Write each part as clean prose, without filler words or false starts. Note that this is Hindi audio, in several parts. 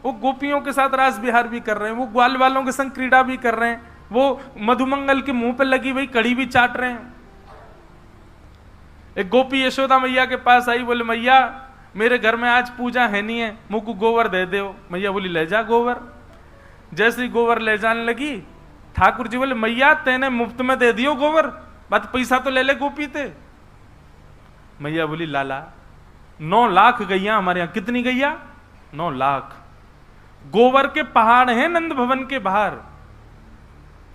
वो गोपियों के साथ रास विहार भी कर रहे हैं, वो ग्वाल वालों के संग क्रीड़ा भी कर रहे हैं, वो मधुमंगल के मुंह पे लगी हुई कड़ी भी चाट रहे हैं। एक गोपी यशोदा मैया के पास आई, बोले मैया मेरे घर में आज पूजा है नहीं है, मुझको गोबर दे दो। मैया बोली ले जा गोबर। जैसे ही गोबर ले जाने लगी, ठाकुर जी बोले मैया तेने मुफ्त में दे दियो गोबर, बात पैसा तो ले ले गोपी थे। मैया बोली लाला 9 लाख गैया हमारे यहाँ। कितनी गैया? 9 लाख। गोबर के पहाड़ हैं नंद भवन के बाहर,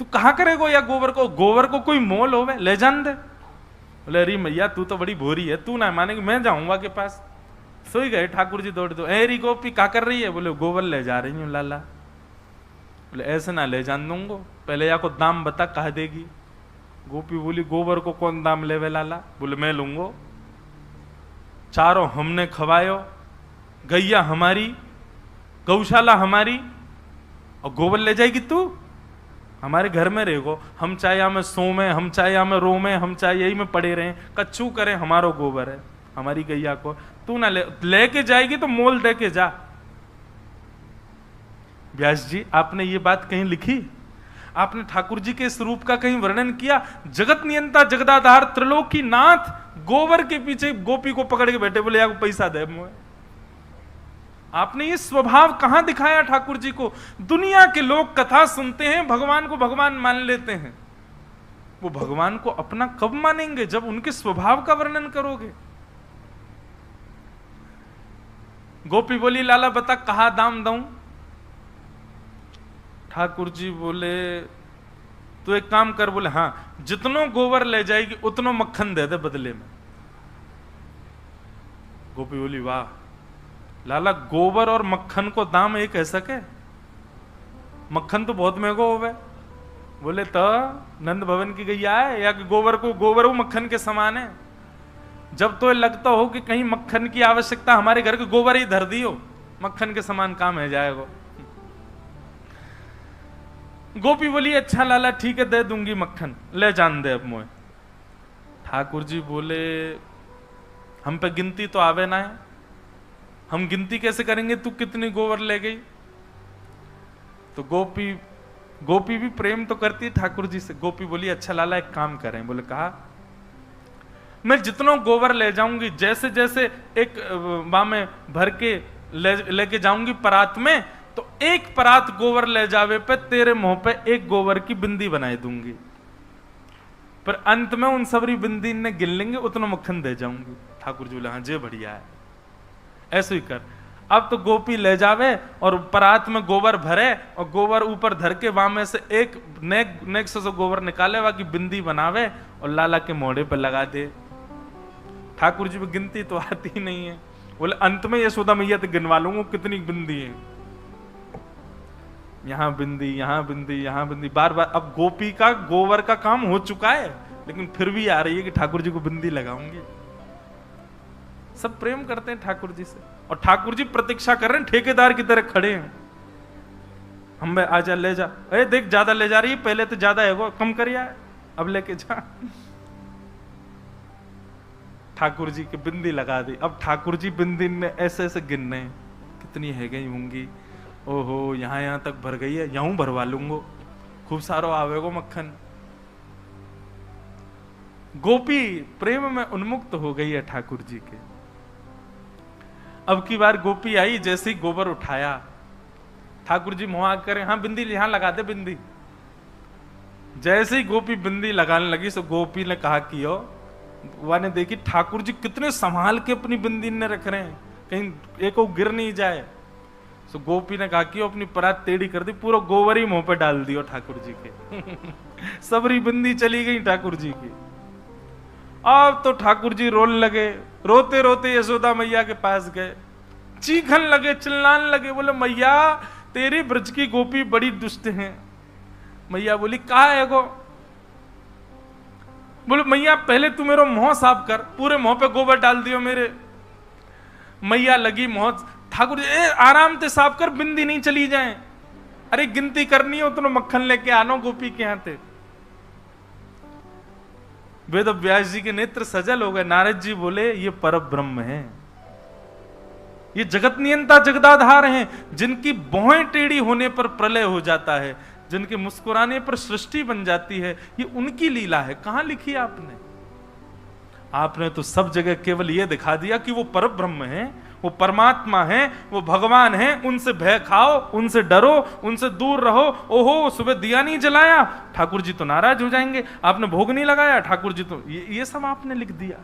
तू कहां करेगो या गोबर को? गोबर को कोई मोल होवे, ले जान दे। बोले अरे मैया तू तो बड़ी भोरी है, तू ना मानेगी, मैं जाऊंगा के पास। सोई गए ठाकुर जी दौड़ दो। अरे गोपी क्या कर रही है? बोले गोबर ले जा रही हूँ लाला। बोले ऐसे ना ले जान दूंगो, पहले या को दाम बता कहा देगी। गोपी बोली गोबर को कौन दाम लेवे लाला? बोले मैं लूंगो, चारों हमने खवायो, गैया हमारी, गौशाला हमारी, और गोबर ले जाएगी तू? हमारे घर में रहेगो, हम चाहे हमें सोमे, हम चाहे हमें रोमे, हम चाहे यही में पड़े रहें, कच्चू करें, हमारो गोबर है, हमारी गैया को तू ना लेके जाएगी तो मोल दे के जा। व्यास जी आपने ये बात कहीं लिखी? आपने ठाकुर जी के स्वरूप का कहीं वर्णन किया? जगत नियंता जगदाधार त्रिलोकी नाथ गोबर के पीछे गोपी को पकड़ के बैठे, बोले यार पैसा दे मुझे। आपने ये स्वभाव कहां दिखाया ठाकुर जी को? दुनिया के लोग कथा सुनते हैं, भगवान को भगवान मान लेते हैं, वो भगवान को अपना कब मानेंगे? जब उनके स्वभाव का वर्णन करोगे। गोपी बोली लाला बता कहा दाम दूं? ठाकुर जी बोले तो एक काम कर। बोले हाँ, जितनो गोबर ले जाएगी उतनो मक्खन दे दे बदले में। गोपी बोली वाह लाला, गोबर और मक्खन को दाम एक है सके? मक्खन तो बहुत महंगा होवे। बोले तो नंद भवन की गैया है या कि गोबर को गोबर वो मक्खन के समान है? जब तो लगता हो कि कहीं मक्खन की आवश्यकता, हमारे घर के गोबर ही धर दियो, मक्खन के समान काम है जाएगा। गोपी बोली अच्छा लाला ठीक है दे दूंगी मक्खन, ले जान दे अब मोए। ठाकुर जी बोले हम पे गिनती तो आवे ना है, हम गिनती कैसे करेंगे तू कितनी गोबर ले गई? तो गोपी भी प्रेम तो करती है ठाकुर जी से। गोपी बोली अच्छा लाला एक काम करें। बोले कहा मैं जितना गोबर ले जाऊंगी, जैसे जैसे एक वहां में भर के लेके जाऊंगी परात में, तो एक परात गोबर ले जावे पे तेरे मुंह पे एक गोबर की बिंदी बनाई दूंगी, पर अंत में उन सबरी बिंदी ने गिन लेंगे, उतना मक्खन दे जाऊंगी। ठाकुर जी बोले हाँ जे बढ़िया है, ऐसे ही कर। अब तो गोपी ले जावे और परात में गोबर भरे और गोबर ऊपर धर के वहां में से एक नेक से गोबर निकाले, वहां की बिंदी बनावे और लाला के मोढ़े पे लगा दे। ठाकुर जी में गिनती तो आती ही नहीं है। बोले अंत में यशोदा मैया तो गिनवा लूंगा कितनी बिंदी है, यहां बिंदी यहां बिंदी यहां बिंदी, बार बार। अब गोपी का गोबर का काम हो चुका है, लेकिन फिर भी आ रही है कि ठाकुर जी को बिंदी लगाऊंगी। सब प्रेम करते हैं ठाकुर जी से, और ठाकुर जी प्रतीक्षा कर रहे हैं, ठेकेदार की तरह खड़े हैं। हम आजा ले जा, अरे देख ज्यादा ले जा रही है, पहले तो ज्यादा है वो, कम करिए अब लेके जा। ठाकुर जी की बिंदी लगा दी। अब ठाकुर जी बिंदी ने ऐसे ऐसे गिनने कितनी है गई होंगी, ओहो यहां तक भर गई है, यूं भरवा लूंगो, खूब सारो आवेगो मक्खन। गोपी प्रेम में उन्मुक्त हो गई है ठाकुर जी के। अब की बार गोपी आई, जैसे ही गोबर उठाया, ठाकुर जी मुहा करें हाँ बिंदी यहां लगा दे बिंदी। जैसे ही गोपी बिंदी लगाने लगी, सो गोपी ने कहा कि वह ने देखी ठाकुर जी कितने संभाल के अपनी बिंदी ने रख रहे हैं, कहीं एक गिर नहीं जाए। सो गोपी ने कहा कि अपनी परात टेढ़ी कर दी, पूरा गोबर ही मुंह पे डाल दियो ठाकुर जी के। सबरी बिंदी चली गई ठाकुर जी की। अब तो ठाकुर जी रोने लगे, रोते रोते यशोदा मैया के पास गए, चीखन लगे, चिल्लाने लगे, बोले मैया तेरी ब्रज की गोपी बड़ी दुष्ट हैं। मैया बोली कहा है गो? बोले मैया पहले तू मेरा मुंह साफ कर, पूरे मुंह पे गोबर डाल दियो मेरे। मैया लगी मुंह, ठाकुर जी आराम से साफ कर, बिंदी नहीं चली जाए। अरे गिनती करनी हो तो मक्खन लेके आनो गोपी के यहाँ थे। वेद व्यास जी के नेत्र सजल हो गए। नारद जी बोले ये पर ब्रह्म है, ये जगत नियंता जगदाधार हैं, जिनकी भौहें टेढ़ी होने पर प्रलय हो जाता है, जिनके मुस्कुराने पर सृष्टि बन जाती है, ये उनकी लीला है। कहां लिखी आपने? आपने तो सब जगह केवल ये दिखा दिया कि वो परब्रह्म है, वो परमात्मा है, वो भगवान है, उनसे भय खाओ, उनसे डरो, उनसे दूर रहो। ओहो, सुबह दिया नहीं जलाया, ठाकुर जी तो नाराज हो जाएंगे। आपने भोग नहीं लगाया, ठाकुर जी तो ये सब आपने लिख दिया।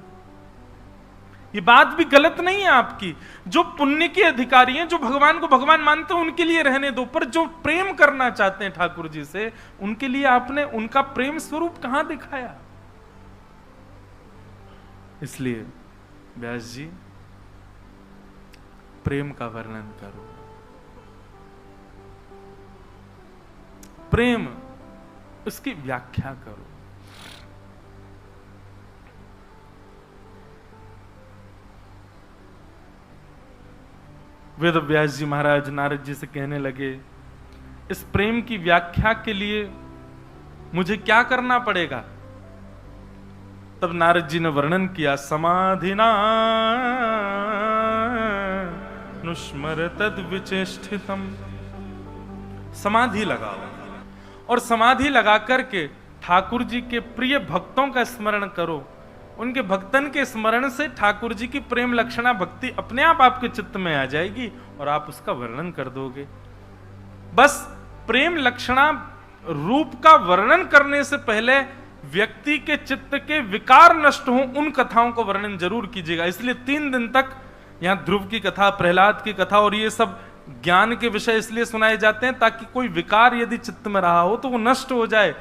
ये बात भी गलत नहीं है आपकी। जो पुण्य के अधिकारी हैं, जो भगवान को भगवान मानते हैं, उनके लिए रहने दो, पर जो प्रेम करना चाहते हैं ठाकुर जी से, उनके लिए आपने उनका प्रेम स्वरूप कहां दिखाया? इसलिए व्यास जी, प्रेम का वर्णन करो। प्रेम, उसकी व्याख्या करो। वेद व्यास जी महाराज नारद जी से कहने लगे, इस प्रेम की व्याख्या के लिए मुझे क्या करना पड़ेगा? तब नारद जी ने वर्णन किया, समाधिना नुस्मर तद विचेष्टितम। समाधि लगाओ और समाधि लगा करके ठाकुर जी के प्रिय भक्तों का स्मरण करो। उनके भक्तन के स्मरण से ठाकुर जी की प्रेम लक्षणा भक्ति अपने आप आपके चित्त में आ जाएगी और आप उसका वर्णन कर दोगे। बस प्रेम लक्षणा रूप का वर्णन करने से पहले व्यक्ति के चित्त के विकार नष्ट हो, उन कथाओं को वर्णन जरूर कीजिएगा। इसलिए 3 दिन तक यहां ध्रुव की कथा, प्रहलाद की कथा और ये सब ज्ञान के विषय इसलिए सुनाए जाते हैं ताकि कोई विकार यदि चित्त में रहा हो तो वो नष्ट हो जाए,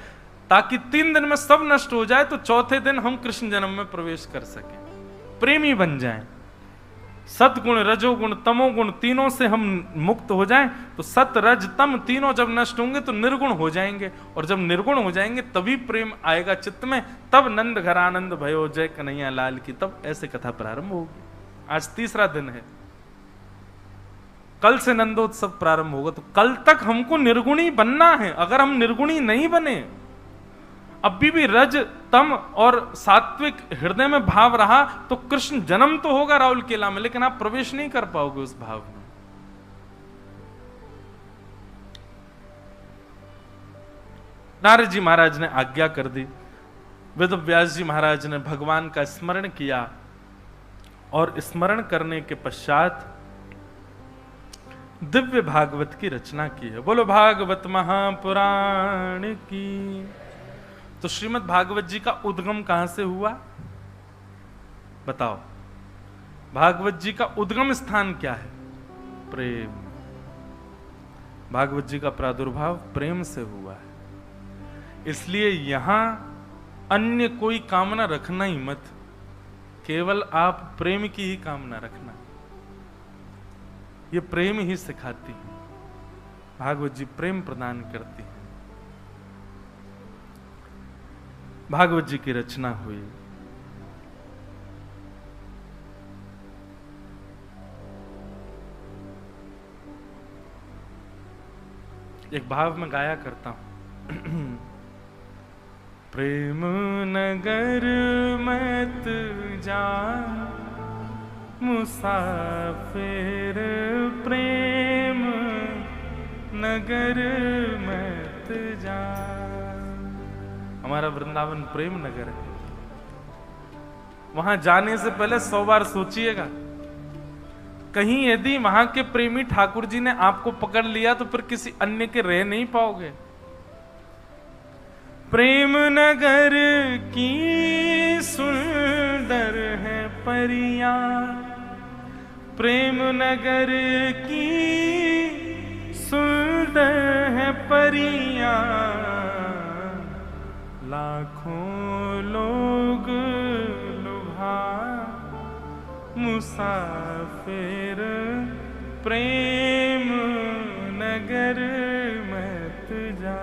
ताकि 3 दिन में सब नष्ट हो जाए, तो चौथे दिन हम कृष्ण जन्म में प्रवेश कर सकें, प्रेमी बन जाएं। सतगुण, रजोगुण, तमोगुण तीनों से हम मुक्त हो जाएं, तो सत रज तम तीनों जब नष्ट होंगे तो निर्गुण हो जाएंगे, और जब निर्गुण हो जाएंगे तभी प्रेम आएगा चित्त में, तब नंद घर आनंद भयो जय कन्हैया लाल की, तब ऐसे कथा प्रारंभ होगी। आज 3रा दिन है, कल से नंदोत्सव प्रारंभ होगा, तो कल तक हमको निर्गुणी बनना है। अगर हम निर्गुणी नहीं बने, अभी भी रज तम और सात्विक हृदय में भाव रहा, तो कृष्ण जन्म तो होगा राहुल केला में, लेकिन आप प्रवेश नहीं कर पाओगे उस भाव में। नारद जी महाराज ने आज्ञा कर दी, वेद व्यास जी महाराज ने भगवान का स्मरण किया और स्मरण करने के पश्चात दिव्य भागवत की रचना की है। बोलो भागवत महापुराण की। तो श्रीमद् भागवत जी का उद्गम कहां से हुआ बताओ? भागवत जी का उद्गम स्थान क्या है? प्रेम। भागवत जी का प्रादुर्भाव प्रेम से हुआ है। इसलिए यहां अन्य कोई कामना रखना ही मत, केवल आप प्रेम की ही कामना रखना। ये प्रेम ही सिखाती है, भागवत जी प्रेम प्रदान करती है। भागवत जी की रचना हुई। एक भाव में गाया करता हूं। प्रेम नगर मत जा मुसाफिर, प्रेम नगर मत जा। हमारा वृंदावन प्रेम नगर है। वहां जाने से पहले 100 बार सोचिएगा। कहीं यदि वहां के प्रेमी ठाकुर जी ने आपको पकड़ लिया तो फिर किसी अन्य के रह नहीं पाओगे। प्रेम नगर की सुंदर है परियां, प्रेम नगर की सुंदर है परियां, लाखों लोग लुभा मुसाफिर, प्रेम नगर मत जा।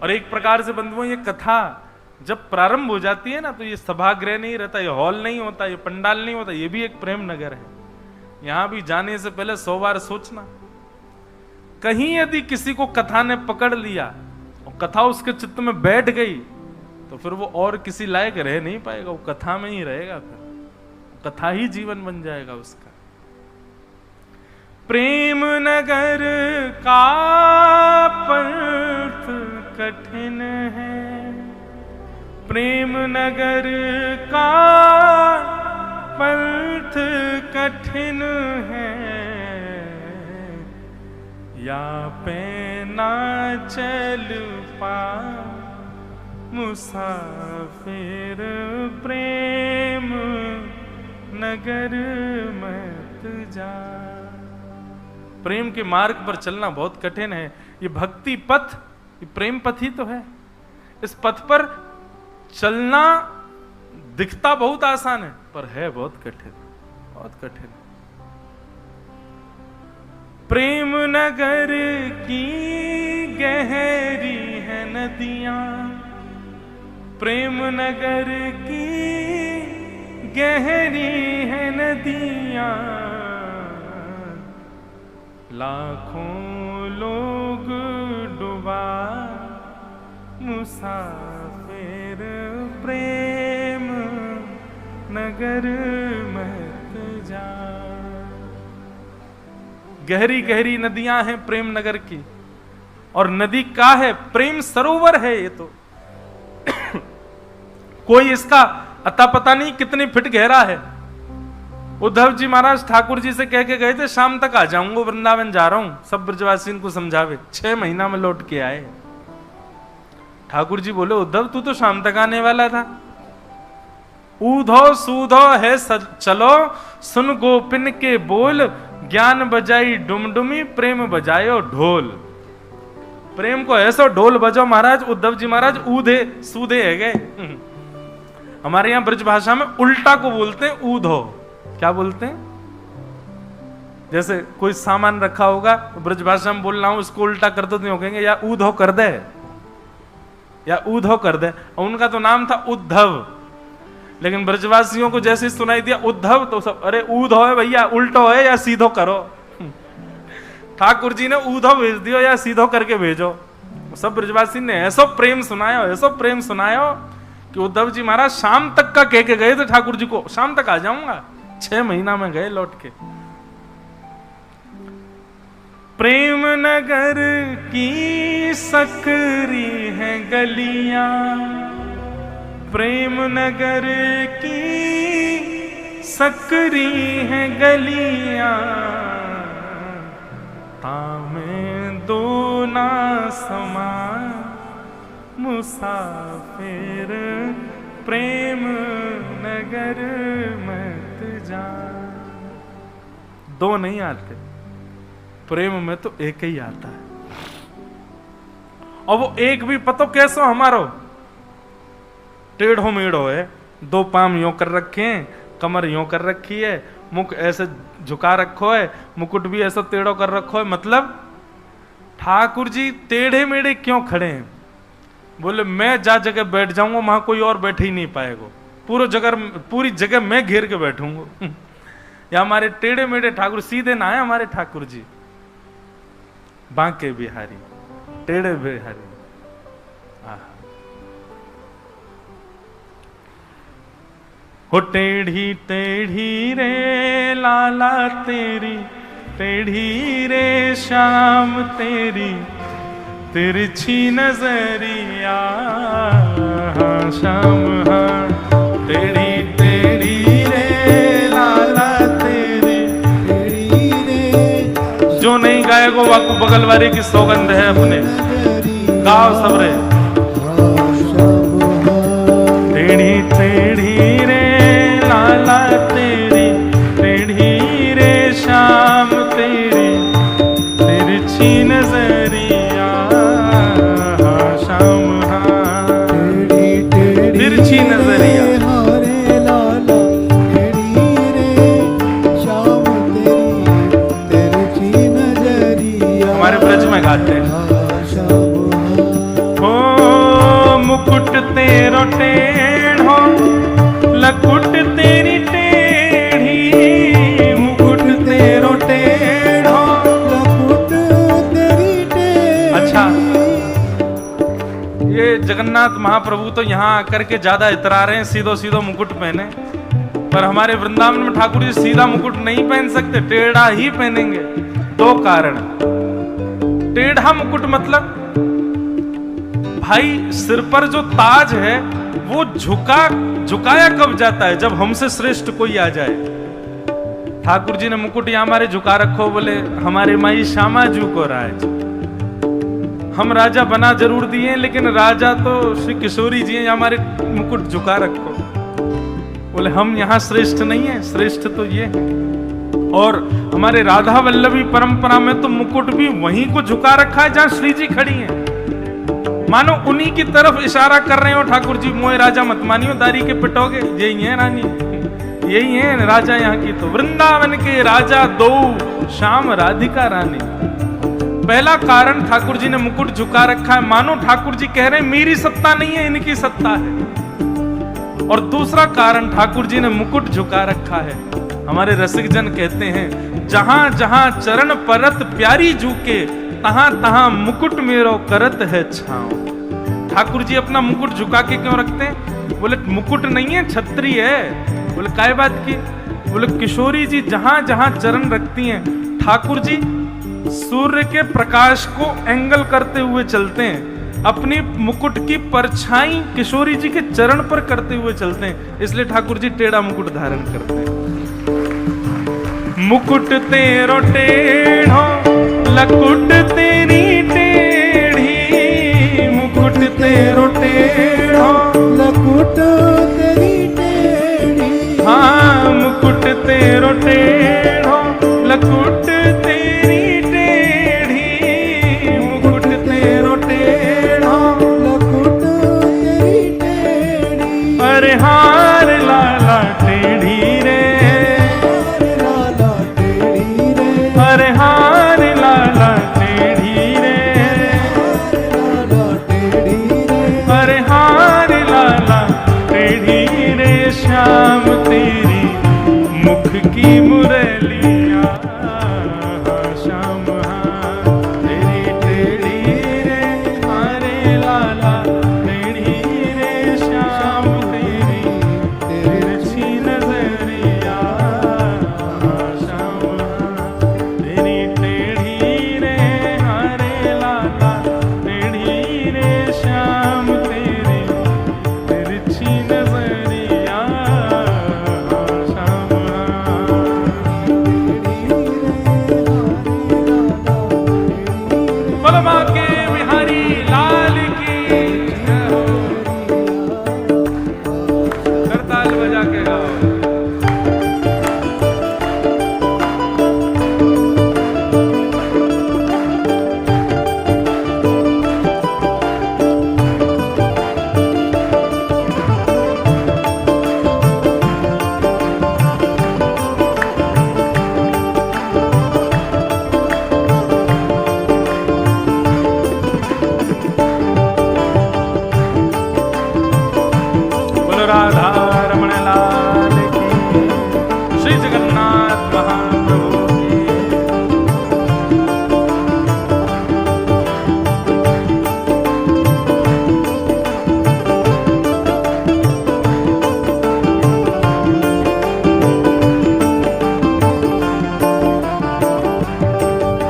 और एक प्रकार से बंधुओं ये कथा जब प्रारंभ हो जाती है ना, तो ये सभागृह नहीं रहता, ये हॉल नहीं होता, ये पंडाल नहीं होता, ये भी एक प्रेम नगर है। यहां भी जाने से पहले 100 बार सोचना। कहीं यदि किसी को कथा ने पकड़ लिया और कथा उसके चित्त में बैठ गई तो फिर वो और किसी लायक रह नहीं पाएगा, वो कथा में ही रहेगा। फिर कथा ही जीवन बन जाएगा उसका। प्रेम नगर का पंथ कठिन है, प्रेम नगर का पंथ कठिन है, या पे ना चल पा मुसाफिर, प्रेम नगर मत जा। प्रेम के मार्ग पर चलना बहुत कठिन है। ये भक्ति पथ, ये प्रेम पथ ही तो है। इस पथ पर चलना दिखता बहुत आसान है, पर है बहुत कठिन, बहुत कठिन। प्रेम नगर की गहरी है नदियां, प्रेम नगर की गहरी है नदियां, लाखों लोग डुबा मुसाफिर, प्रेम नगर मत जा। गहरी गहरी नदियां हैं प्रेम नगर की, और नदी का है प्रेम सरोवर है ये तो। कोई इसका अता पता नहीं कितनी फिट गहरा है। उद्धव जी महाराज ठाकुर जी से कह के गए थे शाम तक आ जाऊंगा, वृंदावन जा रहा हूं, सब ब्रजवासियों को समझावे। 6 महीना में लौट के आए। ठाकुर जी बोले उद्धव तू तो शाम तक आने वाला था। ऊधो सूधो है चलो, सुन गोपिन के बोल, ज्ञान बजाई डुमडुमी, प्रेम बजायो ढोल। प्रेम को ऐसा ढोल बजाओ महाराज। उद्धव जी महाराज ऊधे सूधे है गए। हमारे यहां ब्रज भाषा में उल्टा को बोलते हैं ऊधो। क्या बोलते हैं? जैसे कोई सामान रखा होगा, ब्रज भाषा में बोल रहा हूं, उसको उल्टा कर दो तो कहेंगे या ऊधो कर दे, या ऊधो कर दे। उनका तो नाम था उद्धव, लेकिन ब्रजवासियों को जैसे सुनाई दिया उद्धव तो सब अरे ऊधो है भैया, उल्टो है या सीधो करो। ठाकुर जी ने ऊधो भेज दियो या सीधो करके भेजो। सब ब्रजवासी ने ऐसा प्रेम सुनायो, ऐसा प्रेम सुनायो कि उद्धव जी महाराज शाम तक का कह के गए थे ठाकुर जी को, शाम तक आ जाऊंगा। 6 महीना में गए लौट के। प्रेम नगर की सकरी है गलियां, प्रेम नगर की सकरी है गलियां, तामें दो ना समा मुसाफिर, प्रेम नगर मत जा। 2 नहीं आते, प्रेम में तो एक ही आता है। और वो एक भी पतो कैसो हमारो टेढ़ो मेढ़ो है। 2 पाम यूं कर रखे हैं, कमर यूं कर रखी है, मुख ऐसे झुका रखो है, मुकुट भी ऐसा टेढ़ो कर रखो है। मतलब ठाकुर जी टेढ़े मेढ़े क्यों खड़े हैं? बोले मैं जा जगह बैठ जाऊंगा वहां कोई और बैठ ही नहीं पाएगा, पूरी जगह मैं घेर के बैठूंगा। या हमारे टेढ़े मेढ़े ठाकुर सीधे ना है हमारे ठाकुर जी, बांके बिहारी, टेढ़े बिहारी। हो टेढ़ी टेढ़ी रे लाला तेरी, टेढ़ी रे शाम तेरी, तिरछी नजरिया शाम, हाँ टेढ़ी टेढ़ी रे लाला तेरी, टेढ़ी रे। जो नहीं गाएगा वाकू बगल वाले की सौगंध है अपने, गाओ सब रे। टेढ़ी टेढ़ी रे लाला तेरी, टेढ़ी रे शाम तेरी, तिरछी नजरिया शाम, हाँ तिरछी नजरिया। हमारे ब्रज में गाते हैं। हो मुकुट तेरो टेढ़ो, लकुट तेरी टेढ़ी, मुकुट तेरो टेढ़ो, लकुट तेरी टेढ़ी। अच्छा, ये जगन्नाथ महाप्रभु तो यहाँ आकर के ज्यादा इतरा रहे हैं, सीधो सीधो मुकुट पहने। पर हमारे वृंदावन में ठाकुर जी सीधा मुकुट नहीं पहन सकते, टेढ़ा ही पहनेंगे। दो कारण। टेढ़ा मुकुट मतलब भाई सिर पर जो ताज है वो झुकाया कब जाता है? जब हमसे श्रेष्ठ कोई आ जाए। ठाकुर जी ने मुकुट यहां हमारे झुका रखो, बोले हमारे माई श्यामा जू को राज। हम राजा बना जरूर दिए, लेकिन राजा तो श्री किशोरी जी हैं, हमारे मुकुट झुका रखो। बोले हम यहाँ श्रेष्ठ नहीं है, श्रेष्ठ तो ये है। और हमारे राधा वल्लभी परंपरा में तो मुकुट भी वहीं को झुका रखा है जहां श्री जी खड़ी हैं। मानो उन्हीं की तरफ इशारा कर रहे हो, ठाकुर जी मोए राजा मत मानियो, दारी के पिटोगे, यही है रानी, यही है राजा यहाँ की। तो वृंदावन के राजा दो, श्याम राधिका रानी। पहला कारण ठाकुर जी ने मुकुट झुका रखा है, मानो ठाकुर जी कह रहे हैं मेरी सत्ता नहीं है, इनकी सत्ता है। और दूसरा कारण ठाकुर जी ने मुकुट झुका रखा है, हमारे रसिक जन कहते हैं जहां जहां चरण परत प्यारी झुके, तहां तहां मुकुट मेरो करत है छांव। ठाकुर जी अपना मुकुट झुका के क्यों रखते हैं? बोले मुकुट नहीं है, छतरी है। बोले काय बात की? बोले किशोरी जी जहां जहां चरण रखती हैं, ठाकुर जी सूर्य के प्रकाश को एंगल करते हुए चलते हैं, अपनी मुकुट की परछाई किशोरी जी के चरण पर करते हुए चलते हैं, इसलिए ठाकुर जी टेढ़ा मुकुट धारण करते हैं। मुकुट तेरो टेढ़ो लकुट तेरी टेढ़ी, मुकुट तेरो टेढ़ो लकुट तेरी टेढ़ी। हाँ मुकुट तेरो टेढ़ो लकुट तेरी टेढ़ी, मुकुट तेरो टेढ़ो लकुट तेरी टेढ़ी। अरे हार लाला टेढ़ी रे, लाला टेढ़ी रे, अरे हार लाला टेढ़ी रे, लाला टेढ़ी रे, अरे हार लाला टेढ़ी रे। श्याम तेरी मुख की मुरलिया, श्याम हाँ तेरी टेढ़ी रे, अरे लाला टेढ़ी रे। श्याम तेरी तिरछी नजरिया, श्याम हाँ तेरी टेढ़ी रे, अरे लाला टेढ़ी रे। श्याम तेरी तिरछी नजरिया, श्याम हाँ। बोलो बांके बिहारी लाल की जय हो। करताल बजा के गाओ। बोलो राधा रमण लाल की, श्री जगन्नाथ महाप्रभु की।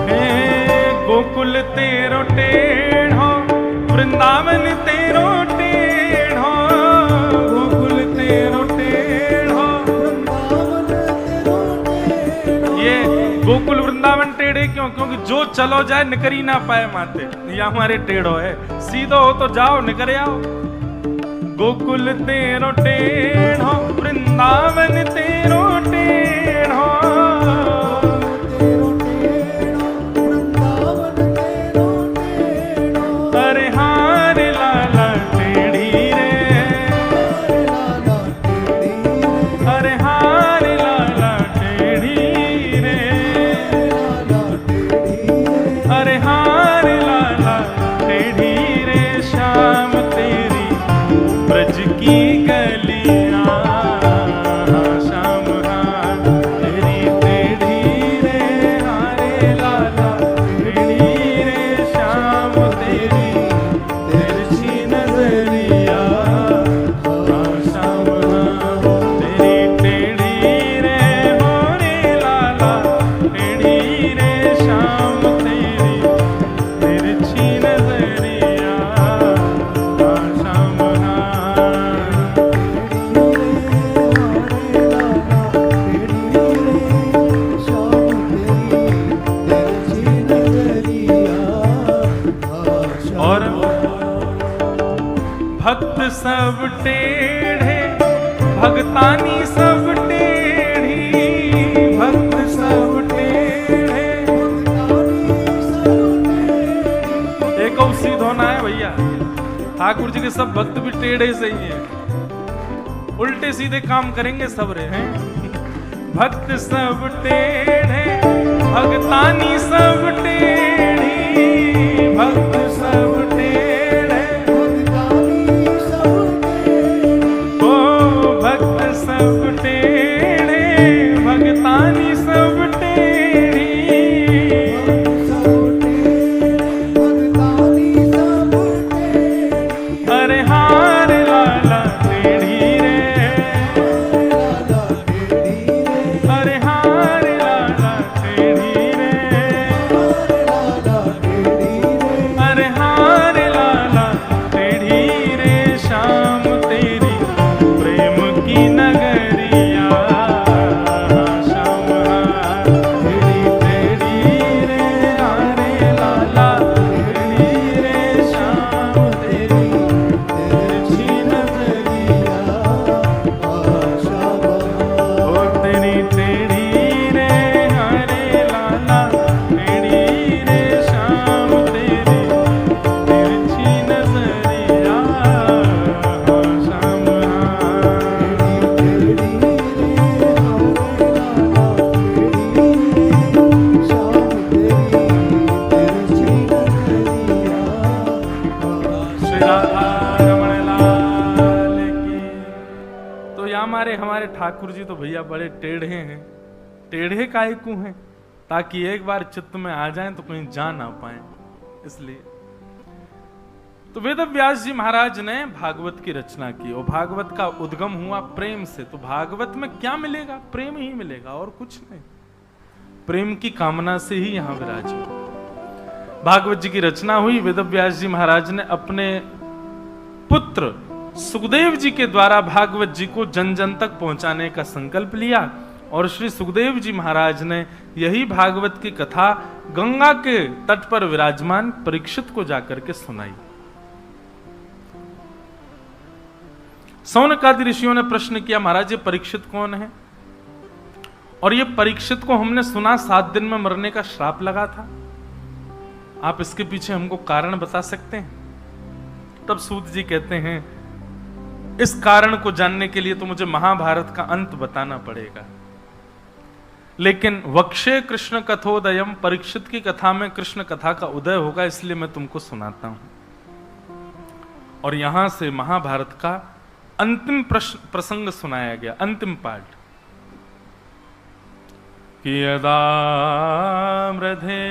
हे गोकुल तेरो टेढ़ो, वृंदावन तेरो टेढ़ो, गोकुल तेरो टेढ़ो। वृंदावन तेरो टेढ़ो। ये गोकुल वृंदावन टेढ़े क्यों? क्योंकि जो चलो जाए निकरी ना पाए माते, ये हमारे टेढ़ो है। सीधो हो तो जाओ, निकरे आओ। गोकुल तेरो टेढ़ो, वृंदावन तेरो टेढ़ो, तेरो टेढ़ो, वृंदावन तेरो टेढ़ो। अरे हार लाला टेढ़ी रे, लाला टेढ़ी रे, अरे हार लाला टेढ़ी रे, लाला टेढ़ी रे, अरे हार लाला टेढ़ी रे। श्याम तेरी ब्रज की गलियां, श्याम ठाकुर जी के सब भक्त भी टेढ़े से ही हैं, उल्टे सीधे काम करेंगे सब रे हैं। भक्त सब टेढ़े भगतानी सब टेढ़ी, भक्त सब टेढ़े भगतानी सब टेढ़ी, ओ भक्त सब टेढ़े भगतानी सब टेढ़ी। सब टेढ़ी, भगतानी सब टेढ़ी, अरे हार लाला टेढ़ी रे, लाला टेढ़ी रे, अरे हार लाला टेढ़ी रे, लाला टेढ़ी रे, अरे हार लाला टेढ़ी रे। शाम तेरी प्रेम की नगरिया, शाम टेढ़ी टेढ़ी रे, अरे लाला टेढ़ी रे। शाम तेरी तिरछी नजरिया, आशा बहार, ओ तेरी टेढ़ी रे, अरे लाला टेढ़ी रे। शाम तेरी तिरछी नजरिया, शाम टेढ़ी रे, हरे लाला टेढ़ी रे, शाम तेरी तिरछी नजरिया, श्री राधा रमण लाल की। तो यहाँ हमारे ठाकुर जी तो भैया बड़े टेढ़े हैं, टेढ़े काहे को हैं, ताकि एक बार चित्त में आ जाएं तो कहीं जा ना पाए, इसलिए। तो वेद व्यास जी महाराज ने भागवत की रचना की और भागवत का उद्गम हुआ प्रेम से। तो भागवत में क्या मिलेगा? प्रेम ही मिलेगा और कुछ नहीं। प्रेम की कामना से ही यहां विराजे। भागवत जी की रचना हुई। वेद व्यास जी महाराज ने अपने पुत्र सुखदेव जी के द्वारा भागवत जी को जन जन तक पहुंचाने का संकल्प लिया और श्री सुखदेव जी महाराज ने यही भागवत की कथा गंगा के तट पर विराजमान परीक्षित को जाकर के सुनाई। सौनकादि ऋषियों ने प्रश्न किया, महाराज ये परीक्षित कौन है? और ये परीक्षित को हमने सुना 7 दिन में मरने का श्राप लगा था, आप इसके पीछे हमको कारण बता सकते हैं? तब सूत जी कहते हैं, इस कारण को जानने के लिए तो मुझे महाभारत का अंत बताना पड़ेगा, लेकिन वक्षे कृष्ण कथोदयम, परीक्षित की कथा में कृष्ण कथा का उदय होगा, इसलिए मैं तुमको सुनाता हूं। और यहां से महाभारत का अंतिम प्रसंग सुनाया गया, अंतिम पार्ट। कि यदा मृधे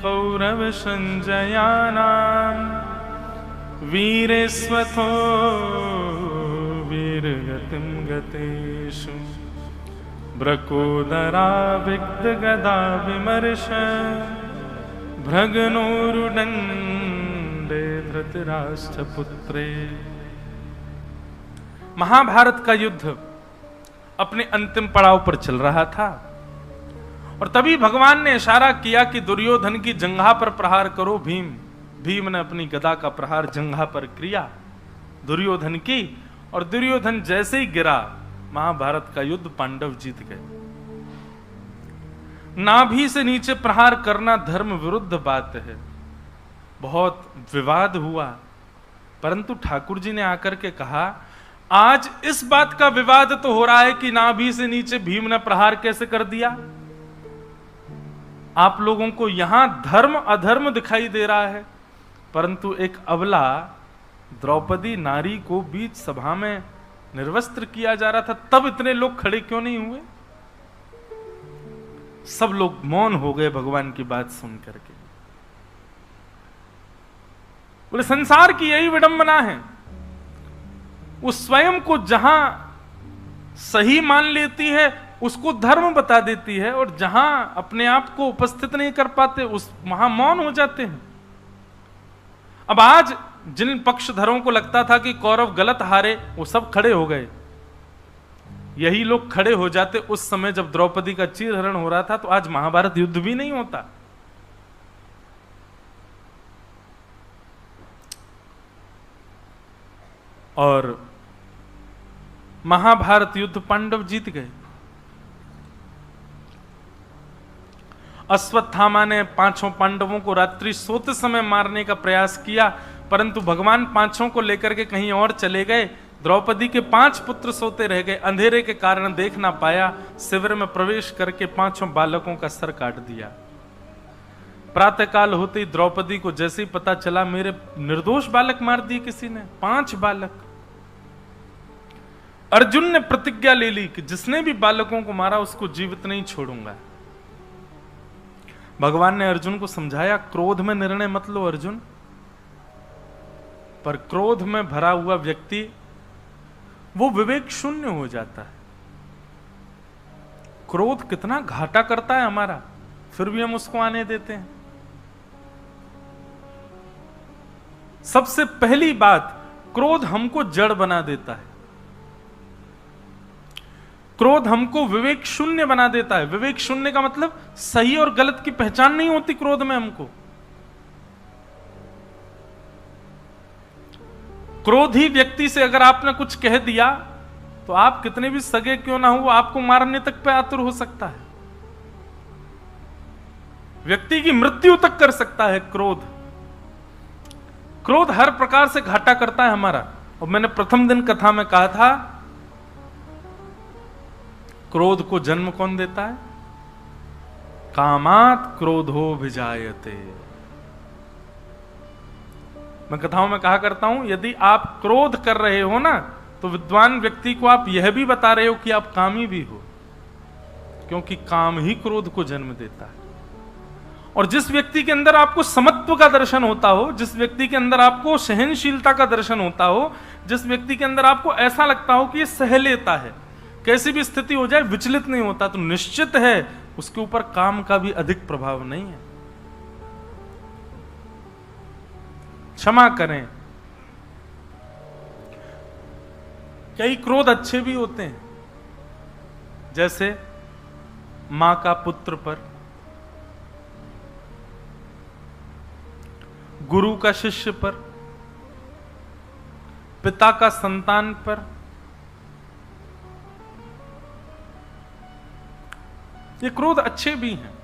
कौरव संजयानाम वीरेस्वथो वीरगतिम गतेषु ब्रकोदरा विग्ध गदा विमर्श भ्रगनोरुदंडे धृतराष्ट्र पुत्रे। महाभारत का युद्ध अपने अंतिम पड़ाव पर चल रहा था और तभी भगवान ने इशारा किया कि दुर्योधन की जंघा पर प्रहार करो। भीम ने अपनी गदा का प्रहार जंघा पर किया दुर्योधन की, और दुर्योधन जैसे ही गिरा, महाभारत का युद्ध पांडव जीत गए। नाभि से नीचे प्रहार करना धर्म विरुद्ध बात है, बहुत विवाद हुआ, परंतु ठाकुर जी ने आकर के कहा, आज इस बात का विवाद तो हो रहा है कि नाभि से नीचे भीम ने प्रहार कैसे कर दिया। आप लोगों को यहां धर्म अधर्म दिखाई दे रहा है, परंतु एक अबला द्रौपदी नारी को बीच सभा में निर्वस्त्र किया जा रहा था, तब इतने लोग खड़े क्यों नहीं हुए? सब लोग मौन हो गए भगवान की बात सुन करके। बोले संसार की यही विडंबना है, वो स्वयं को जहां सही मान लेती है उसको धर्म बता देती है, और जहां अपने आप को उपस्थित नहीं कर पाते उस वहां मौन हो जाते हैं। अब आज जिन पक्षधरों को लगता था कि कौरव गलत हारे, वो सब खड़े हो गए। यही लोग खड़े हो जाते उस समय जब द्रौपदी का चीरहरण हो रहा था, तो आज महाभारत युद्ध भी नहीं होता। और महाभारत युद्ध पांडव जीत गए। अश्वत्थामा ने 5 पांडवों को रात्रि सोते समय मारने का प्रयास किया, परंतु भगवान पांचों को लेकर के कहीं और चले गए। द्रौपदी के 5 पुत्र सोते रह गए, अंधेरे के कारण देख ना पाया। शिविर में प्रवेश करके 5 बालकों का सर काट दिया। प्रातःकाल होते ही द्रौपदी को जैसे ही पता चला मेरे निर्दोष बालक मार दिए किसी ने, 5 बालक। अर्जुन ने प्रतिज्ञा ले ली कि जिसने भी बालकों को मारा उसको जीवित नहीं छोड़ूंगा। भगवान ने अर्जुन को समझाया, क्रोध में निर्णय मत लो अर्जुन। पर क्रोध में भरा हुआ व्यक्ति वो विवेक शून्य हो जाता है। क्रोध कितना घाटा करता है हमारा, फिर भी हम उसको आने देते हैं। सबसे पहली बात, क्रोध हमको जड़ बना देता है। क्रोध हमको विवेक शून्य बना देता है। विवेक शून्य का मतलब सही और गलत की पहचान नहीं होती क्रोध में हमको। क्रोधी व्यक्ति से अगर आपने कुछ कह दिया तो आप कितने भी सगे क्यों ना हो, वो आपको मारने तक पे आतुर हो सकता है, व्यक्ति की मृत्यु तक कर सकता है क्रोध। क्रोध हर प्रकार से घाटा करता है हमारा। और मैंने प्रथम दिन कथा में कहा था, क्रोध को जन्म कौन देता है? कामात क्रोधो विजायते। मैं कथाओं में कहा करता हूं, यदि आप क्रोध कर रहे हो ना, तो विद्वान व्यक्ति को आप यह भी बता रहे हो कि आप कामी भी हो, क्योंकि काम ही क्रोध को जन्म देता है। और जिस व्यक्ति के अंदर आपको समत्व का दर्शन होता हो, जिस व्यक्ति के अंदर आपको सहनशीलता का दर्शन होता हो, जिस व्यक्ति के अंदर आपको ऐसा लगता हो कि ये सह लेता है, कैसी भी स्थिति हो जाए विचलित नहीं होता, तो निश्चित है उसके ऊपर काम का भी अधिक प्रभाव नहीं है। क्षमा करें। कई क्रोध अच्छे भी होते हैं, जैसे मां का पुत्र पर, गुरु का शिष्य पर, पिता का संतान पर। ये क्रोध अच्छे भी हैं।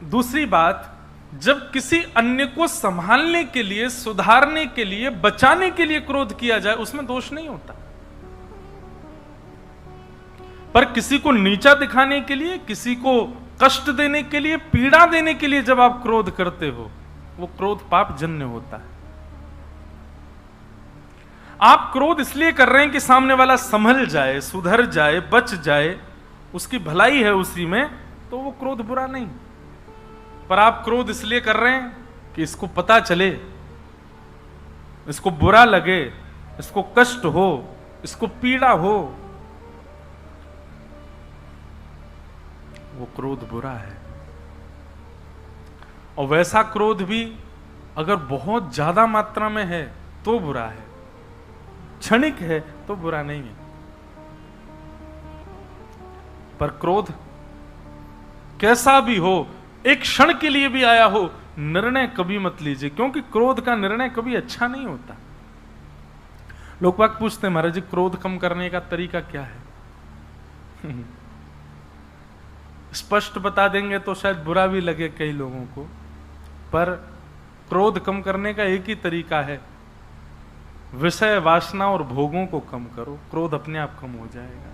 दूसरी बात, जब किसी अन्य को संभालने के लिए, सुधारने के लिए, बचाने के लिए क्रोध किया जाए, उसमें दोष नहीं होता। पर किसी को नीचा दिखाने के लिए, किसी को कष्ट देने के लिए, पीड़ा देने के लिए जब आप क्रोध करते हो, वो क्रोध पाप जन्य होता है। आप क्रोध इसलिए कर रहे हैं कि सामने वाला संभल जाए, सुधर जाए, बच जाए, उसकी भलाई है उसी में, तो वो क्रोध बुरा नहीं। पर आप क्रोध इसलिए कर रहे हैं कि इसको पता चले, इसको बुरा लगे, इसको कष्ट हो, इसको पीड़ा हो, वो क्रोध बुरा है। और वैसा क्रोध भी अगर बहुत ज्यादा मात्रा में है तो बुरा है, क्षणिक है तो बुरा नहीं है। पर क्रोध कैसा भी हो, एक क्षण के लिए भी आया हो, निर्णय कभी मत लीजिए, क्योंकि क्रोध का निर्णय कभी अच्छा नहीं होता। लोग बाग पूछते हैं, महाराज जी क्रोध कम करने का तरीका क्या है? स्पष्ट बता देंगे तो शायद बुरा भी लगे कई लोगों को, पर क्रोध कम करने का एक ही तरीका है, विषय वासना और भोगों को कम करो, क्रोध अपने आप कम हो जाएगा।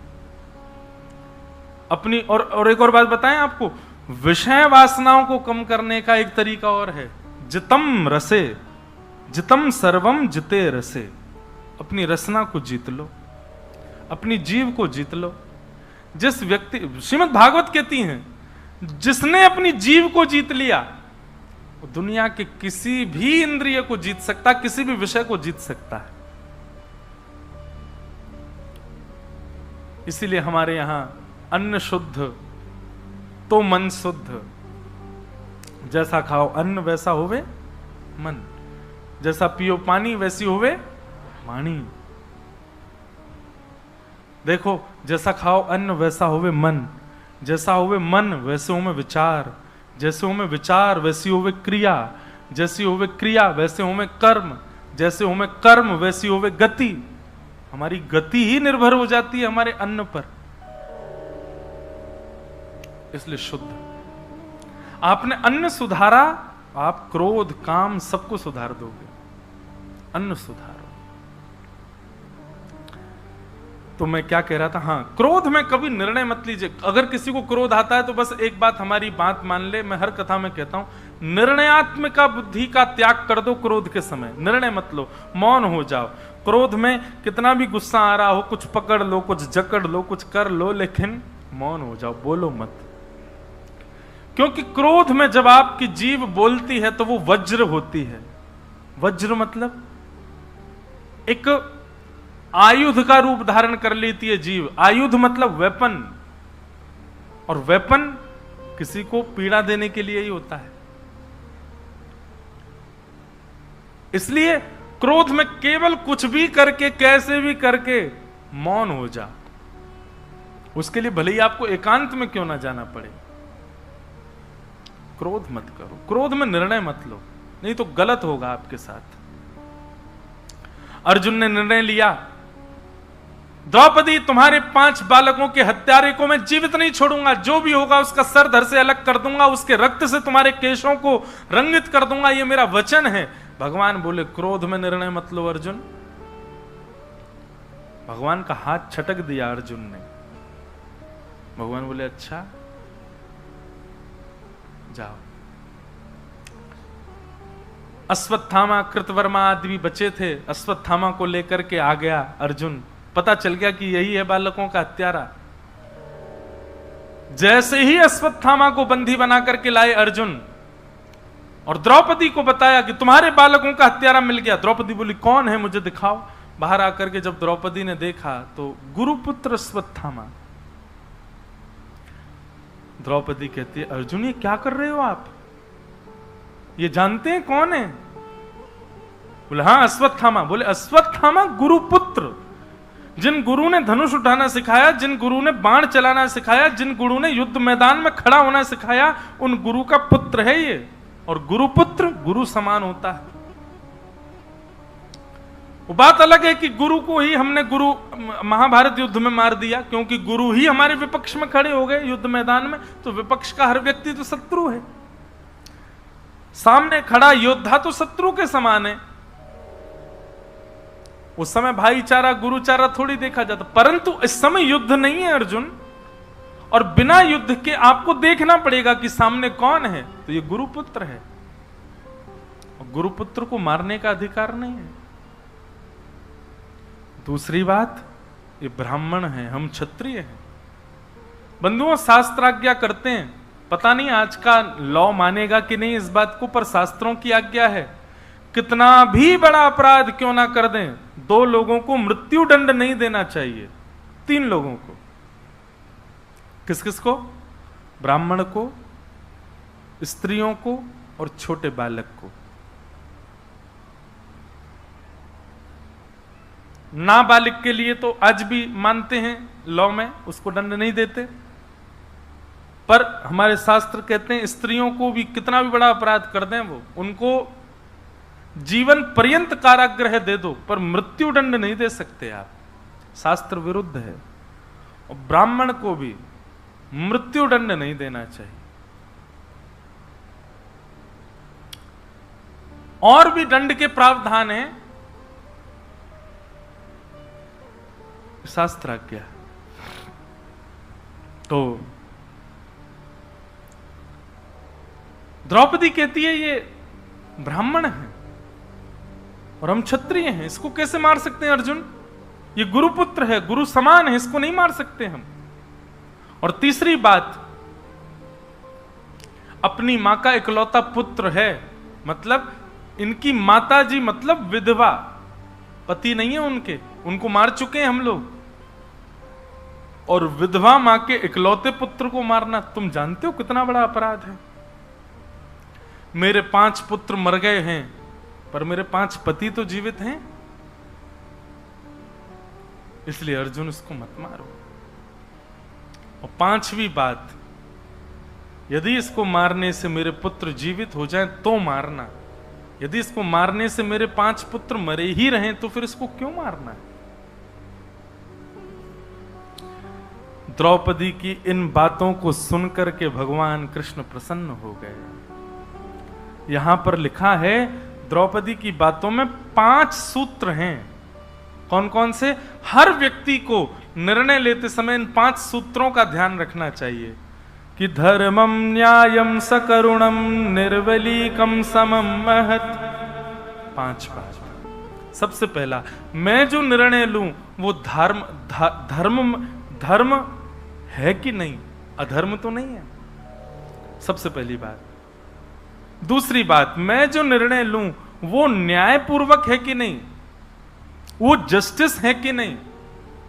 अपनी और एक और बात बताएं आपको, विषय वासनाओं को कम करने का एक तरीका और है, जितम रसे, जितम सर्वम जिते रसे। अपनी रसना को जीत लो, अपनी जीव को जीत लो। जिस व्यक्ति, श्रीमद् भागवत कहती हैं, जिसने अपनी जीव को जीत लिया वो दुनिया के किसी भी इंद्रिय को जीत सकता, किसी भी विषय को जीत सकता है। इसीलिए हमारे यहां अन्न शुद्ध तो मन शुद्ध। जैसा खाओ अन्न वैसा होवे मन, जैसा पियो पानी वैसी होवे वाणी। देखो, जैसा खाओ अन्न वैसा होवे मन, जैसा होवे मन वैसे होवे विचार, जैसे होवे विचार वैसी होवे क्रिया, जैसी होवे क्रिया वैसे होवे कर्म, जैसे होवे कर्म वैसी होवे गति। हमारी गति ही निर्भर हो जाती है हमारे अन्न पर। इसलिए शुद्ध। आपने अन्न सुधारा, आप क्रोध काम सबको सुधार दोगे। अन्न सुधारो। तो मैं क्या कह रहा था, हाँ, क्रोध में कभी निर्णय मत लीजिए। अगर किसी को क्रोध आता है तो बस एक बात हमारी बात मान ले, मैं हर कथा में कहता हूं, निर्णयात्मक बुद्धि का त्याग कर दो। क्रोध के समय निर्णय मत लो, मौन हो जाओ। क्रोध में कितना भी गुस्सा आ रहा हो, कुछ पकड़ लो, कुछ जकड़ लो, कुछ कर लो, लेकिन मौन हो जाओ, बोलो मत। क्योंकि क्रोध में जब आपकी जीभ बोलती है तो वो वज्र होती है। वज्र मतलब एक आयुध का रूप धारण कर लेती है जीव। आयुध मतलब वेपन, और वेपन किसी को पीड़ा देने के लिए ही होता है। इसलिए क्रोध में केवल कुछ भी करके, कैसे भी करके मौन हो जा। उसके लिए भले ही आपको एकांत में क्यों ना जाना पड़े, क्रोध मत करो। क्रोध में निर्णय मत लो, नहीं तो गलत होगा आपके साथ। अर्जुन ने निर्णय लिया, द्रौपदी तुम्हारे 5 बालकों के हत्यारे को मैं जीवित नहीं छोड़ूंगा, जो भी होगा उसका सर धड़ से अलग कर दूंगा, उसके रक्त से तुम्हारे केशों को रंगित कर दूंगा, ये मेरा वचन है। भगवान बोले क्रोध में निर्णय मत लो अर्जुन। भगवान का हाथ छटक दिया अर्जुन ने। भगवान बोले अच्छा जाओ। अश्वत्थामा कृतवर्मा आदि भी बचे थे, अश्वत्थामा को लेकर के आ गया अर्जुन। पता चल गया कि यही है बालकों का हत्यारा। जैसे ही अश्वत्थामा को बंदी बना करके लाए अर्जुन, और द्रौपदी को बताया कि तुम्हारे बालकों का हत्यारा मिल गया। द्रौपदी बोली कौन है, मुझे दिखाओ। बाहर आकर के जब द्रौपदी ने देखा तो गुरुपुत्र अश्वत्थामा। द्रौपदी कहती है अर्जुन ये क्या कर रहे हो आप, ये जानते हैं कौन है? बोले हाँ अश्वत्थामा। बोले अश्वत्थामा गुरुपुत्र, जिन गुरु ने धनुष उठाना सिखाया, जिन गुरु ने बाण चलाना सिखाया, जिन गुरु ने युद्ध मैदान में खड़ा होना सिखाया, उन गुरु का पुत्र है ये। और गुरुपुत्र गुरु समान होता है। वो बात अलग है कि गुरु को ही हमने गुरु महाभारत युद्ध में मार दिया, क्योंकि गुरु ही हमारे विपक्ष में खड़े हो गए युद्ध मैदान में, तो विपक्ष का हर व्यक्ति तो शत्रु है। सामने खड़ा योद्धा तो शत्रु के समान है। उस समय भाईचारा गुरुचारा थोड़ी देखा जाता, परंतु इस समय युद्ध नहीं है अर्जुन, और बिना युद्ध के आपको देखना पड़ेगा कि सामने कौन है। तो ये गुरुपुत्र है, और गुरुपुत्र को मारने का अधिकार नहीं है। दूसरी बात, ये ब्राह्मण है, हम क्षत्रिय हैं। बंधुओं शास्त्राज्ञा करते हैं, पता नहीं आज का लॉ मानेगा कि नहीं इस बात को, पर शास्त्रों की आज्ञा है कितना भी बड़ा अपराध क्यों ना कर दें, 2 लोगों को मृत्यु दंड नहीं देना चाहिए, 3 लोगों को। किस किस को? ब्राह्मण को, स्त्रियों को और छोटे बालक को। नाबालिग के लिए तो आज भी मानते हैं लॉ में, उसको दंड नहीं देते, पर हमारे शास्त्र कहते हैं स्त्रियों को भी कितना भी बड़ा अपराध कर दें वो, उनको जीवन पर्यंत कारागृह दे दो, पर मृत्यु दंड नहीं दे सकते आप, शास्त्र विरुद्ध है। और ब्राह्मण को भी मृत्यु दंड नहीं देना चाहिए। और भी दंड के प्रावधान है, शास्त्राज्ञा। तो द्रौपदी कहती है ये ब्राह्मण है और हम क्षत्रिय हैं, इसको कैसे मार सकते हैं अर्जुन? ये गुरुपुत्र है, गुरु समान है, इसको नहीं मार सकते हम। और तीसरी बात, अपनी मां का इकलौता पुत्र है, मतलब इनकी माता जी मतलब विधवा, पति नहीं है उनके, उनको मार चुके हैं हम लोग। और विधवा मां के इकलौते पुत्र को मारना, तुम जानते हो कितना बड़ा अपराध है। मेरे 5 पुत्र मर गए हैं, पर मेरे 5 पति तो जीवित हैं, इसलिए अर्जुन उसको मत मारो। और 5वीं बात, यदि इसको मारने से मेरे पुत्र जीवित हो जाएं तो मारना, यदि इसको मारने से मेरे 5 पुत्र मरे ही रहें तो फिर इसको क्यों मारना है? द्रौपदी की इन बातों को सुनकर के भगवान कृष्ण प्रसन्न हो गए। यहां पर लिखा है द्रौपदी की बातों में 5 सूत्र हैं। कौन कौन से? हर व्यक्ति को निर्णय लेते समय इन 5 सूत्रों का ध्यान रखना चाहिए कि धर्मम न्यायम सकरुणम निर्वलीकम समम महत। 5 बात। सबसे पहला, मैं जो निर्णय लूं वो धर्म है कि नहीं, अधर्म तो नहीं है, सबसे पहली बात। दूसरी बात, मैं जो निर्णय लूं वो न्यायपूर्वक है कि नहीं, वो जस्टिस है कि नहीं,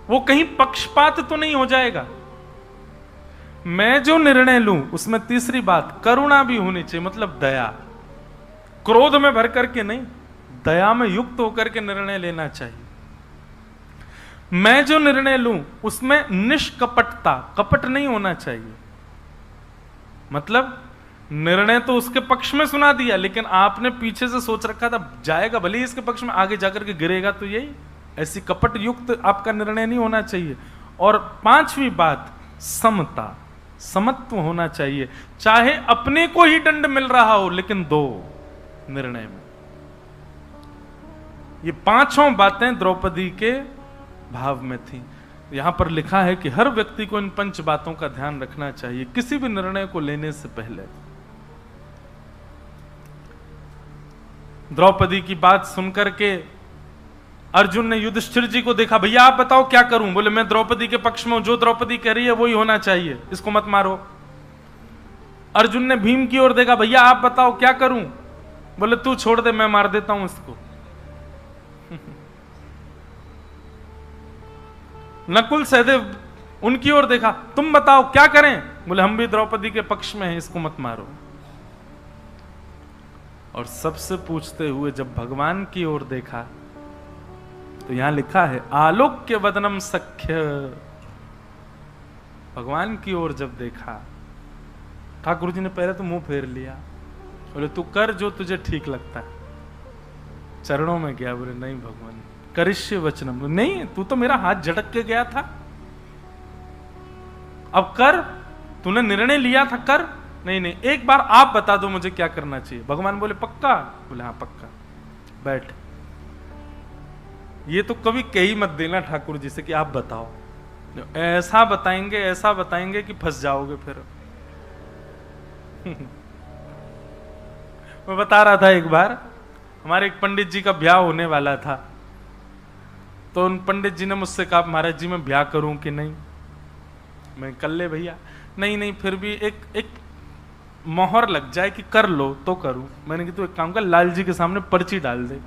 वो कहीं पक्षपात तो नहीं हो जाएगा। मैं जो निर्णय लूं उसमें तीसरी बात, करुणा भी होनी चाहिए, मतलब दया। क्रोध में भर करके नहीं, दया में युक्त होकर के निर्णय लेना चाहिए। मैं जो निर्णय लूं उसमें निष्कपटता, कपट नहीं होना चाहिए। मतलब निर्णय तो उसके पक्ष में सुना दिया, लेकिन आपने पीछे से सोच रखा था जाएगा भले ही इसके पक्ष में, आगे जाकर के गिरेगा तो यही। ऐसी कपट युक्त आपका निर्णय नहीं होना चाहिए। और 5वीं बात, समता, समत्व होना चाहिए। चाहे अपने को ही दंड मिल रहा हो लेकिन दो निर्णय में। ये 5 बातें द्रौपदी के भाव में थी। यहां पर लिखा है कि हर व्यक्ति को इन 5 बातों का ध्यान रखना चाहिए किसी भी निर्णय को लेने से पहले। द्रौपदी की बात सुनकर के अर्जुन ने युधिष्ठिर जी को देखा, भैया आप बताओ क्या करूं? बोले मैं द्रौपदी के पक्ष में हूं, जो द्रौपदी कह रही है वही होना चाहिए, इसको मत मारो। अर्जुन ने भीम की ओर देखा, भैया आप बताओ क्या करूं? बोले तू छोड़ दे, मैं मार देता हूं इसको। नकुल सहदेव उनकी ओर देखा, तुम बताओ क्या करें? बोले हम भी द्रौपदी के पक्ष में हैं, इसको मत मारो। और सबसे पूछते हुए जब भगवान की ओर देखा तो यहां लिखा है आलोक्य वदनम सख्य। भगवान की ओर जब देखा, ठाकुर जी ने पहले तो मुंह फेर लिया, बोले तू कर जो तुझे ठीक लगता है। चरणों में गया, बोले नहीं भगवान, करिष्य वचनम। नहीं, तू तो मेरा हाथ झटक के गया था, अब कर, तूने निर्णय लिया था कर। नहीं नहीं, एक बार आप बता दो मुझे क्या करना चाहिए। भगवान बोले पक्का? बोले हाँ पक्का, बैठ। ये तो कभी कही मत देना ठाकुर जी से कि आप बताओ, ऐसा बताएंगे कि फंस जाओगे फिर। मैं बता रहा था एक बार हमारे एक पंडित जी का ब्याह होने वाला था, तो उन पंडित जी ने मुझसे कहा महाराज जी मैं ब्याह करूं कि नहीं? मैं कर ले भैया। नहीं फिर भी एक मोहर लग जाए कि कर लो तो करूं। मैंने कहा तू एक काम कर, लाल जी के सामने पर्ची डाल दे।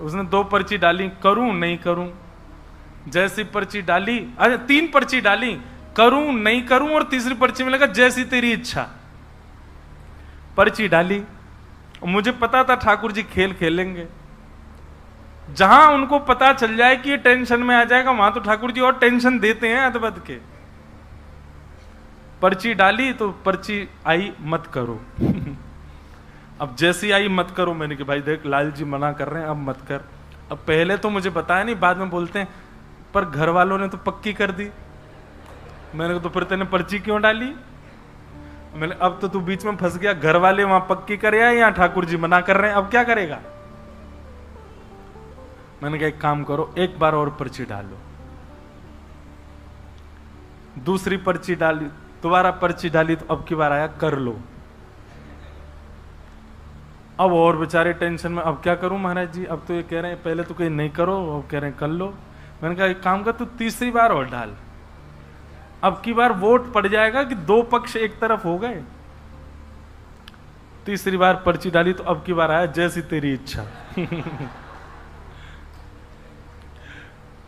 उसने 2 पर्ची डाली, करूं नहीं करूं। जैसी पर्ची डाली, अरे 3 पर्ची डाली, करूं नहीं करूं, और तीसरी पर्ची में लगा जैसी तेरी इच्छा। पर्ची डाली, मुझे पता था ठाकुर जी खेल खेलेंगे। जहां उनको पता चल जाए कि ये टेंशन में आ जाएगा, वहां तो ठाकुर जी और टेंशन देते हैं अदबद के। पर्ची डाली तो पर्ची आई मत करो। अब जैसी आई मत करो, मैंने कहा भाई देख लाल जी मना कर रहे हैं, अब मत कर। अब पहले तो मुझे बताया नहीं, बाद में बोलते हैं पर घर वालों ने तो पक्की कर दी। मैंने कहा तो फिर तेने पर्ची क्यों डाली? मैंने अब तो तू बीच में फंस गया, घर वाले वहां पक्की करे या ठाकुर जी मना कर रहे हैं, अब क्या करेगा? मैंने कहा एक काम करो, एक बार और पर्ची डालो। दूसरी पर्ची डाली, दोबारा पर्ची डाली, तो अब की बार आया कर लो। अब और बेचारे टेंशन में, अब क्या करूं महाराज जी? अब तो ये कह रहे हैं पहले तो कहीं नहीं करो, अब कह रहे हैं कर लो। मैंने कहा एक काम कर, तू तीसरी बार और डाल। अब की बार वोट पड़ जाएगा कि 2 पक्ष एक तरफ हो गए। तीसरी बार पर्ची डाली तो अब की बार आया जैसी तेरी इच्छा।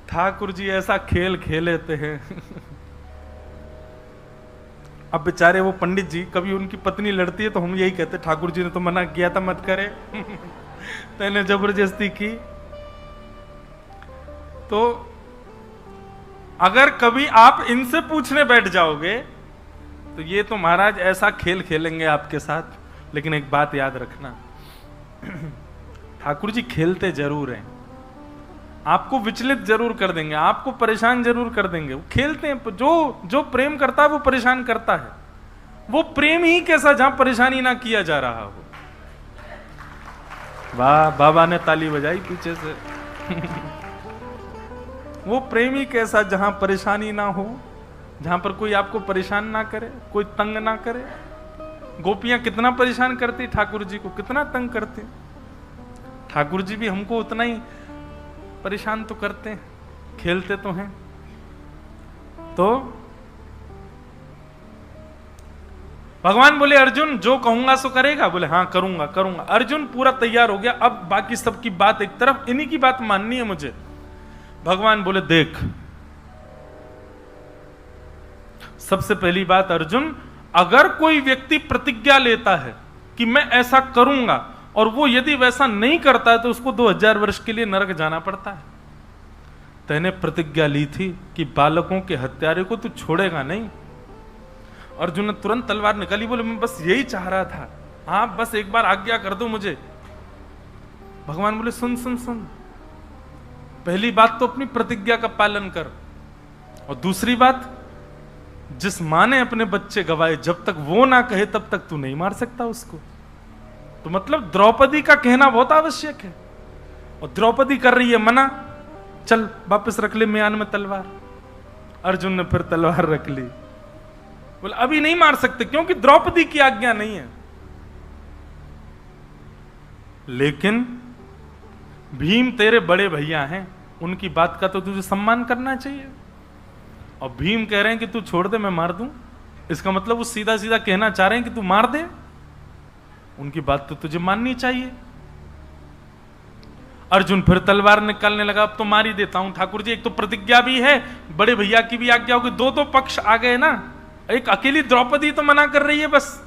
ठाकुर जी ऐसा खेल खेलेते हैं। अब बेचारे वो पंडित जी, कभी उनकी पत्नी लड़ती है तो हम यही कहते ठाकुर जी ने तो मना किया था मत करे। तेने जबरदस्ती की। तो अगर कभी आप इनसे पूछने बैठ जाओगे तो ये तो महाराज ऐसा खेल खेलेंगे आपके साथ। लेकिन एक बात याद रखना, ठाकुर जी खेलते जरूर हैं, आपको विचलित जरूर कर देंगे, आपको परेशान जरूर कर देंगे। वो खेलते हैं, जो प्रेम करता है वो परेशान करता है। वो प्रेम ही कैसा जहां परेशानी ना किया जा रहा हो। वाह, बाबा ने ताली बजाई पीछे से। वो प्रेम ही कैसा जहां परेशानी ना हो, जहां पर कोई आपको परेशान ना करे, कोई तंग ना करे। गोपियां कितना परेशान करती ठाकुर जी को, कितना तंग करती। ठाकुर जी भी हमको उतना ही परेशान तो करते हैं, खेलते तो हैं। तो भगवान बोले अर्जुन जो कहूंगा सो करेगा? बोले हाँ करूंगा करूंगा। अर्जुन पूरा तैयार हो गया, अब बाकी सबकी बात एक तरफ, इन्हीं की बात माननी है मुझे। भगवान बोले देख, सबसे पहली बात अर्जुन, अगर कोई व्यक्ति प्रतिज्ञा लेता है कि मैं ऐसा करूंगा और वो यदि वैसा नहीं करता है तो उसको 2000 वर्ष के लिए नरक जाना पड़ता है। तैने प्रतिज्ञा ली थी कि बालकों के हत्यारे को तू छोड़ेगा नहीं। अर्जुन ने तुरंत तलवार निकाली, बोले मैं बस यही चाह रहा था, आप बस एक बार आज्ञा कर दो मुझे। भगवान बोले सुन सुन सुन, पहली बात तो अपनी प्रतिज्ञा का पालन कर, और दूसरी बात, जिस मां ने अपने बच्चे गवाए जब तक वो ना कहे तब तक तू नहीं मार सकता उसको। तो मतलब द्रौपदी का कहना बहुत आवश्यक है, और द्रौपदी कर रही है मना, चल वापस रख ले म्यान में तलवार। अर्जुन ने फिर तलवार रख ली, बोले अभी नहीं मार सकते क्योंकि द्रौपदी की आज्ञा नहीं है। लेकिन भीम तेरे बड़े भैया हैं, उनकी बात का तो तुझे सम्मान करना चाहिए। और भीम कह रहे हैं कि तू छोड़ दे मैं मार दूं, इसका मतलब वो सीधा सीधा कहना चाह रहे हैं कि तू मार दे, उनकी बात तो तुझे माननी चाहिए। अर्जुन फिर तलवार निकालने लगा, अब तो मार ही देता हूं ठाकुर जी, एक तो प्रतिज्ञा भी है, बड़े भैया की भी आज्ञा होगी, दो पक्ष आ गए ना, एक अकेली द्रौपदी तो मना कर रही है बस।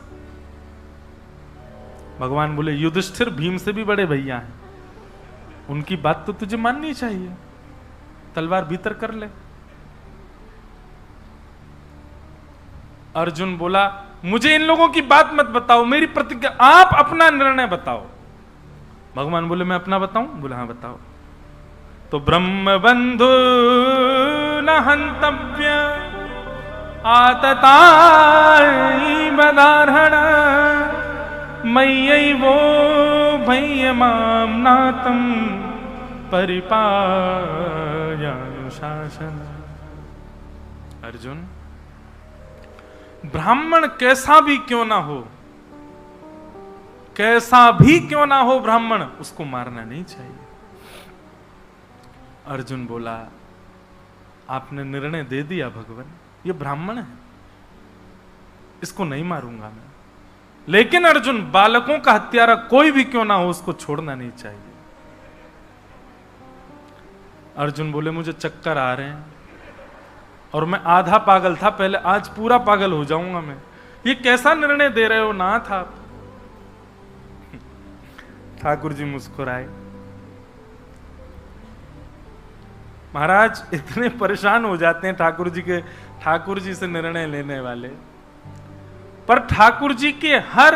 भगवान बोले युधिष्ठिर भीम से भी बड़े भैया हैं, उनकी बात तो तुझे माननी चाहिए, तलवार भीतर कर ले। अर्जुन बोला मुझे इन लोगों की बात मत बताओ, मेरी प्रतिज्ञा, आप अपना निर्णय बताओ। भगवान बोले मैं अपना बताऊं? बोले हाँ बताओ। तो ब्रह्म बंधु न हंतव्य आतताई बदारहण मय्यै वो भय्य माम नातम परिपायानुशासन। अर्जुन, ब्राह्मण कैसा भी क्यों ना हो, कैसा भी क्यों ना हो ब्राह्मण, उसको मारना नहीं चाहिए। अर्जुन बोला आपने निर्णय दे दिया भगवान, ये ब्राह्मण है, इसको नहीं मारूंगा मैं। लेकिन अर्जुन, बालकों का हत्यारा कोई भी क्यों ना हो उसको छोड़ना नहीं चाहिए। अर्जुन बोले मुझे चक्कर आ रहे हैं और मैं आधा पागल था पहले, आज पूरा पागल हो जाऊंगा मैं, ये कैसा निर्णय दे रहे हो नाथ आप। ठाकुर जी मुस्कुराए, महाराज इतने परेशान हो जाते हैं ठाकुर जी से निर्णय लेने वाले, पर ठाकुर जी के हर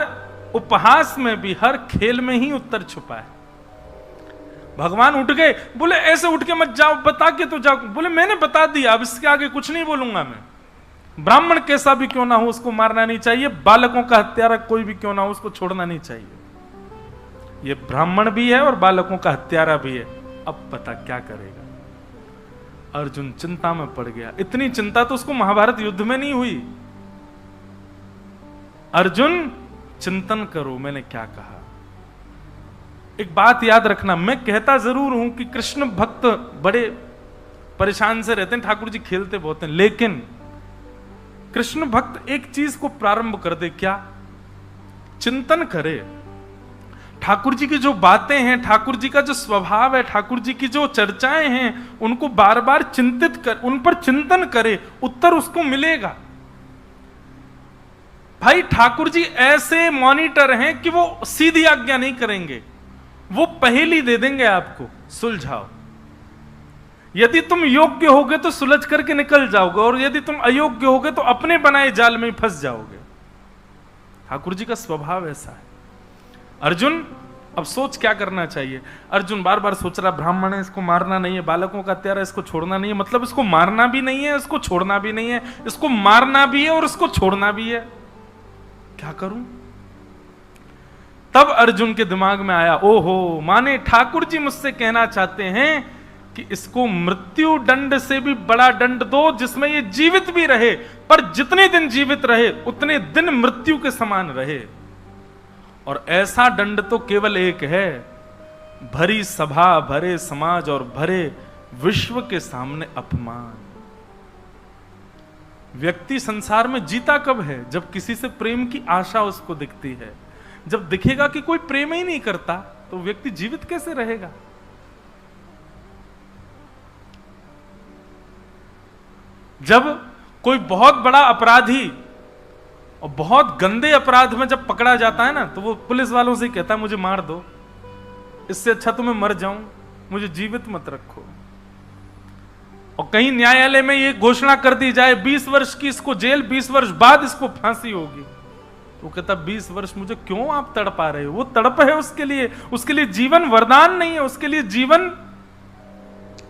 उपहास में भी, हर खेल में ही उत्तर छुपा है। भगवान उठ गए, बोले ऐसे उठ के मत जाओ, बता के तो जाओ। बोले मैंने बता दिया, अब इसके आगे कुछ नहीं बोलूंगा मैं। ब्राह्मण कैसा भी क्यों ना हो उसको मारना नहीं चाहिए, बालकों का हत्यारा कोई भी क्यों ना हो उसको छोड़ना नहीं चाहिए। ये ब्राह्मण भी है और बालकों का हत्यारा भी है, अब पता क्या करेगा। अर्जुन चिंता में पड़ गया, इतनी चिंता तो उसको महाभारत युद्ध में नहीं हुई। अर्जुन चिंतन करो मैंने क्या कहा। एक बात याद रखना, मैं कहता जरूर हूं कि कृष्ण भक्त बड़े परेशान से रहते हैं, ठाकुर जी खेलते बहुत हैं, लेकिन कृष्ण भक्त एक चीज को प्रारंभ कर दे, क्या? चिंतन करे। ठाकुर जी की जो बातें हैं, ठाकुर जी का जो स्वभाव है, ठाकुर जी की जो चर्चाएं हैं, उनको बार बार चिंतित कर, उन पर चिंतन करे, उत्तर उसको मिलेगा। भाई ठाकुर जी ऐसे मॉनिटर हैं कि वो सीधी आज्ञा नहीं करेंगे, वो पहेली दे देंगे आपको, सुलझाओ। यदि तुम योग्य होगे तो सुलझ करके निकल जाओगे, और यदि तुम अयोग्य होगे तो अपने बनाए जाल में फंस जाओगे। ठाकुर जी का स्वभाव ऐसा है। अर्जुन अब सोच क्या करना चाहिए। अर्जुन बार बार सोच रहा, ब्राह्मण है, इसको मारना नहीं है, बालकों का हत्यारा, इसको छोड़ना नहीं है। मतलब इसको मारना भी नहीं है, इसको छोड़ना भी नहीं है, इसको मारना भी है और इसको छोड़ना भी है, क्या करूं? तब अर्जुन के दिमाग में आया, ओहो, माने ठाकुर जी मुझसे कहना चाहते हैं कि इसको मृत्यु दंड से भी बड़ा दंड दो, जिसमें ये जीवित भी रहे, पर जितने दिन जीवित रहे उतने दिन मृत्यु के समान रहे। और ऐसा दंड तो केवल एक है, भरी सभा, भरे समाज और भरे विश्व के सामने अपमान। व्यक्ति संसार में जीता कब है? जब किसी से प्रेम की आशा उसको दिखती है। जब दिखेगा कि कोई प्रेम ही नहीं करता तो व्यक्ति जीवित कैसे रहेगा? जब कोई बहुत बड़ा अपराधी और बहुत गंदे अपराध में जब पकड़ा जाता है ना, तो वो पुलिस वालों से कहता है मुझे मार दो, इससे अच्छा तो मैं मर जाऊं, मुझे जीवित मत रखो। और कहीं न्यायालय में ये घोषणा कर दी जाए 20 वर्ष की इसको जेल, 20 वर्ष बाद इसको फांसी होगी, तो कहता 20 वर्ष मुझे क्यों आप तड़पा रहे हो? वो तड़प है उसके लिए जीवन वरदान नहीं है, उसके लिए जीवन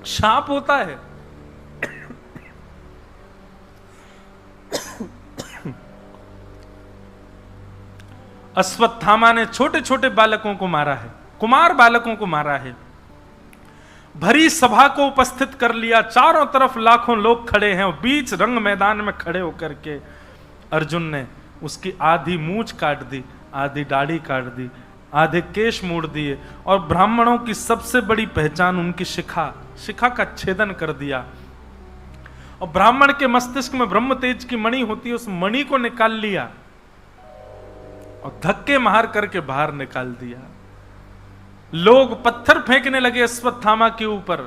शाप होता है। अश्वत्थामा ने छोटे छोटे बालकों को मारा है, कुमार बालकों को मारा है, भरी सभा को उपस्थित कर लिया, चारों तरफ लाखों लोग खड़े हैं, बीच रंग मैदान में खड़े होकर के अर्जुन ने उसकी आधी मूंछ काट दी, आधी दाढ़ी काट दी, आधे केश मोड़ दिए, और ब्राह्मणों की सबसे बड़ी पहचान उनकी शिखा का छेदन कर दिया। और ब्राह्मण के मस्तिष्क में ब्रह्म तेज की मणि होती है, उस मणि को निकाल लिया और धक्के मार करके बाहर निकाल दिया। लोग पत्थर फेंकने लगे अश्वत्थामा के ऊपर।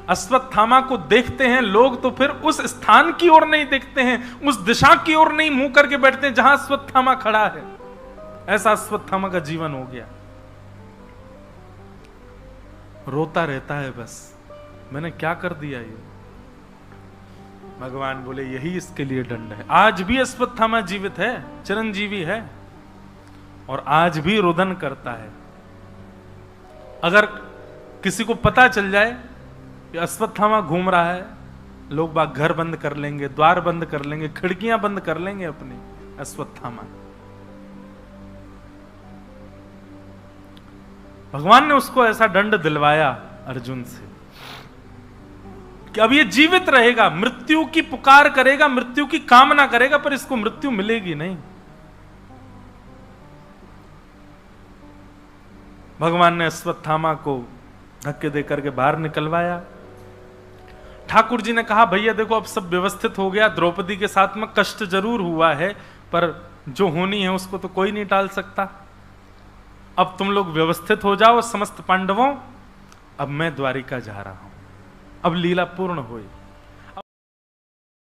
अश्वत्थामा को देखते हैं लोग तो फिर उस स्थान की ओर नहीं देखते हैं, उस दिशा की ओर नहीं मुंह करके बैठते हैं जहां अश्वत्थामा खड़ा है। ऐसा अश्वत्थामा का जीवन हो गया, रोता रहता है बस, मैंने क्या कर दिया ये। भगवान बोले यही इसके लिए दंड है। आज भी अश्वत्थामा जीवित है, चिरंजीवी है, और आज भी रुदन करता है। अगर किसी को पता चल जाए कि अश्वत्थामा घूम रहा है, लोग बाग घर बंद कर लेंगे, द्वार बंद कर लेंगे, खिड़कियां बंद कर लेंगे अपनी। अश्वत्थामा, भगवान ने उसको ऐसा दंड दिलवाया अर्जुन से कि अब ये जीवित रहेगा, मृत्यु की पुकार करेगा, मृत्यु की कामना करेगा, पर इसको मृत्यु मिलेगी नहीं। भगवान ने अश्वत्थामा को धक्के देकर के बाहर निकलवाया। ठाकुर जी ने कहा भैया देखो अब सब व्यवस्थित हो गया, द्रौपदी के साथ में कष्ट जरूर हुआ है, पर जो होनी है उसको तो कोई नहीं टाल सकता। अब तुम लोग व्यवस्थित हो जाओ समस्त पांडवों, अब मैं द्वारिका जा रहा हूं, अब लीला पूर्ण हुई।